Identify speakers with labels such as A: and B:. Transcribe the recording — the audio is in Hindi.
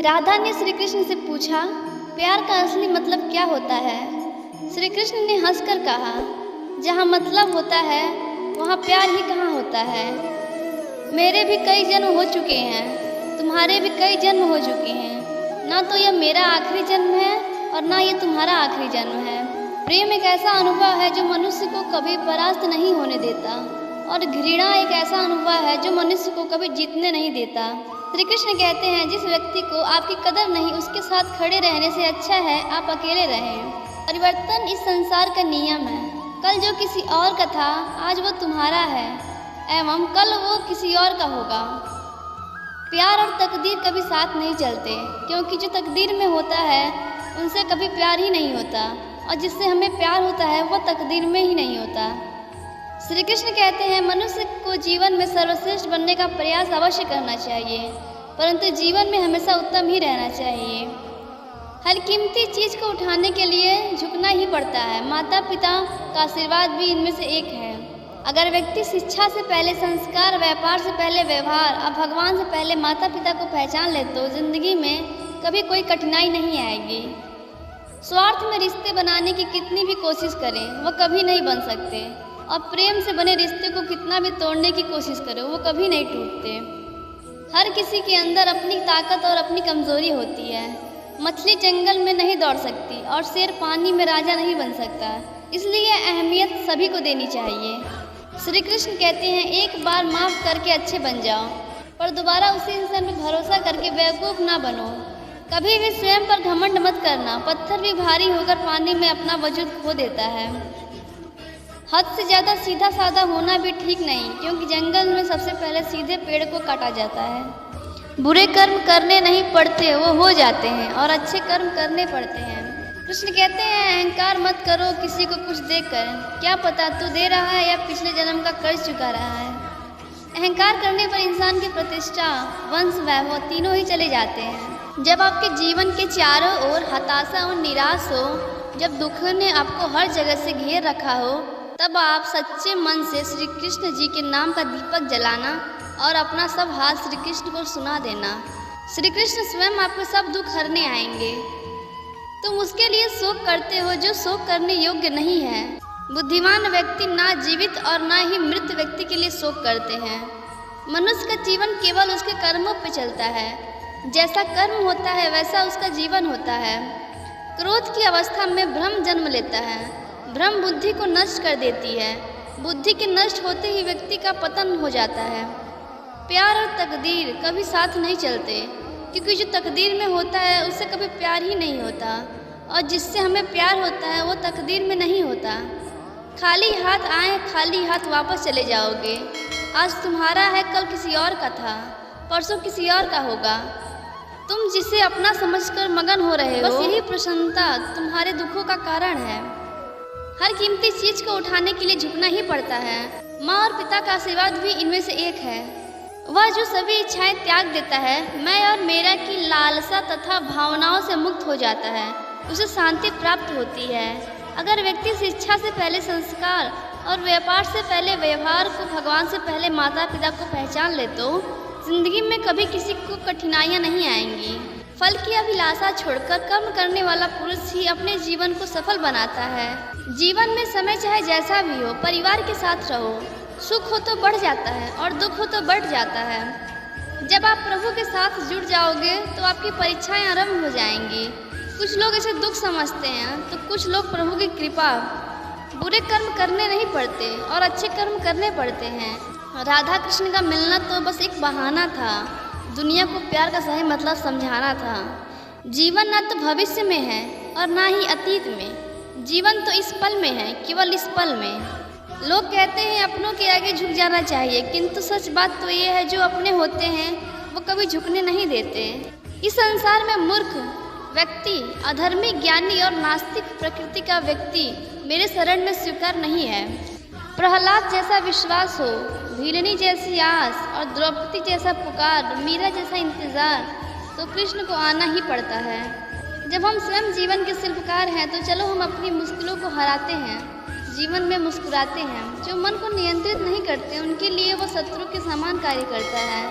A: राधा ने श्री कृष्ण से पूछा, प्यार का असली मतलब क्या होता है? श्री कृष्ण ने हंसकर कहा, जहाँ मतलब होता है वहाँ प्यार ही कहाँ होता है। मेरे भी कई जन्म हो चुके हैं, तुम्हारे भी कई जन्म हो चुके हैं। ना तो यह मेरा आखिरी जन्म है और ना ये तुम्हारा आखिरी जन्म है। प्रेम एक ऐसा अनुभव है जो मनुष्य को कभी परास्त नहीं होने देता, और घृणा एक ऐसा अनुभव है जो मनुष्य को कभी जीतने नहीं देता। श्री कृष्ण कहते हैं, जिस व्यक्ति को आपकी कदर नहीं, उसके साथ खड़े रहने से अच्छा है आप अकेले रहें। परिवर्तन इस संसार का नियम है। कल जो किसी और का था आज वो तुम्हारा है, एवं कल वो किसी और का होगा। प्यार और तकदीर कभी साथ नहीं चलते, क्योंकि जो तकदीर में होता है उनसे कभी प्यार ही नहीं होता, और जिससे हमें प्यार होता है वो तकदीर में ही नहीं होता। श्री कृष्ण कहते हैं, मनुष्य को जीवन में सर्वश्रेष्ठ बनने का प्रयास अवश्य करना चाहिए, परंतु जीवन में हमेशा उत्तम ही रहना चाहिए। हर कीमती चीज़ को उठाने के लिए झुकना ही पड़ता है। माता पिता का आशीर्वाद भी इनमें से एक है। अगर व्यक्ति शिक्षा से पहले संस्कार, व्यापार से पहले व्यवहार और भगवान से पहले माता पिता को पहचान ले तो जिंदगी में कभी कोई कठिनाई नहीं आएगी। स्वार्थ में रिश्ते बनाने की कितनी भी कोशिश करें वो कभी नहीं बन सकते, और प्रेम से बने रिश्ते को कितना भी तोड़ने की कोशिश करो वो कभी नहीं टूटते। हर किसी के अंदर अपनी ताकत और अपनी कमजोरी होती है। मछली जंगल में नहीं दौड़ सकती और शेर पानी में राजा नहीं बन सकता, इसलिए अहमियत सभी को देनी चाहिए। श्री कृष्ण कहते हैं, एक बार माफ़ करके अच्छे बन जाओ, पर दोबारा उसी इंसान पर भरोसा करके बेवकूफ़ ना बनो। कभी भी स्वयं पर घमंड मत करना। पत्थर भी भारी होकर पानी में अपना वजूद खो देता है। हद से ज़्यादा सीधा साधा होना भी ठीक नहीं, क्योंकि जंगल में सबसे पहले सीधे पेड़ को काटा जाता है। बुरे कर्म करने नहीं पड़ते, वो हो जाते हैं, और अच्छे कर्म करने पड़ते हैं। कृष्ण कहते हैं, अहंकार मत करो किसी को कुछ देकर, क्या पता तू दे रहा है या पिछले जन्म का कर्ज चुका रहा है। अहंकार करने पर इंसान की प्रतिष्ठा, वंश, वैभव तीनों ही चले जाते हैं। जब आपके जीवन के चारों ओर हताशा और निराश हो, जब दुख ने आपको हर जगह से घेर रखा हो, तब आप सच्चे मन से श्री कृष्ण जी के नाम का दीपक जलाना और अपना सब हाल श्री कृष्ण को सुना देना। श्री कृष्ण स्वयं आपके सब दुख हरने आएंगे। तुम उसके लिए शोक करते हो जो शोक करने योग्य नहीं है। बुद्धिमान व्यक्ति ना जीवित और ना ही मृत व्यक्ति के लिए शोक करते हैं। मनुष्य का जीवन केवल उसके कर्मों पर चलता है। जैसा कर्म होता है वैसा उसका जीवन होता है। क्रोध की अवस्था में भ्रम जन्म लेता है। भ्रम बुद्धि को नष्ट कर देती है। बुद्धि के नष्ट होते ही व्यक्ति का पतन हो जाता है। प्यार और तकदीर कभी साथ नहीं चलते, क्योंकि जो तकदीर में होता है उससे कभी प्यार ही नहीं होता, और जिससे हमें प्यार होता है वो तकदीर में नहीं होता। खाली हाथ आए खाली हाथ वापस चले जाओगे। आज तुम्हारा है, कल किसी और का था, परसों किसी और का होगा। तुम जिसे अपना समझकर मगन हो रहे हो, बस यही प्रसन्नता तुम्हारे दुखों का कारण है। हर कीमती चीज को उठाने के लिए झुकना ही पड़ता है। माँ और पिता का आशीर्वाद भी इनमें से एक है। वह जो सभी इच्छाएं त्याग देता है, मैं और मेरा की लालसा तथा भावनाओं से मुक्त हो जाता है, उसे शांति प्राप्त होती है। अगर व्यक्ति शिक्षा से पहले संस्कार और व्यापार से पहले व्यवहार को, भगवान से पहले माता पिता को पहचान ले तो जिंदगी में कभी किसी को कठिनाइयाँ नहीं आएंगी। फल की अभिलाषा छोड़कर कर्म करने वाला पुरुष ही अपने जीवन को सफल बनाता है। जीवन में समय चाहे जैसा भी हो, परिवार के साथ रहो। सुख हो तो बढ़ जाता है और दुख हो तो बढ़ जाता है। जब आप प्रभु के साथ जुड़ जाओगे तो आपकी परीक्षाएं आरंभ हो जाएंगी। कुछ लोग इसे दुख समझते हैं तो कुछ लोग प्रभु की कृपा। बुरे कर्म करने नहीं पड़ते और अच्छे कर्म करने पड़ते हैं। राधा कृष्ण का मिलना तो बस एक बहाना था। दुनिया को प्यार का सही मतलब समझाना था। जीवन ना तो भविष्य में है और ना ही अतीत में। जीवन तो इस पल में है, केवल इस पल में। लोग कहते हैं अपनों के आगे झुक जाना चाहिए, किंतु सच बात तो ये है, जो अपने होते हैं वो कभी झुकने नहीं देते। इस संसार में मूर्ख व्यक्ति, अधर्मी, ज्ञानी और नास्तिक प्रकृति का व्यक्ति मेरे शरण में स्वीकार नहीं है। प्रहलाद जैसा विश्वास हो, भीलनी जैसी आस और द्रौपदी जैसा पुकार, मीरा जैसा इंतजार, तो कृष्ण को आना ही पड़ता है। जब हम स्वयं जीवन के शिल्पकार हैं तो चलो हम अपनी मुश्किलों को हराते हैं, जीवन में मुस्कुराते हैं। जो मन को नियंत्रित नहीं करते उनके लिए वो शत्रु के समान कार्य करता है।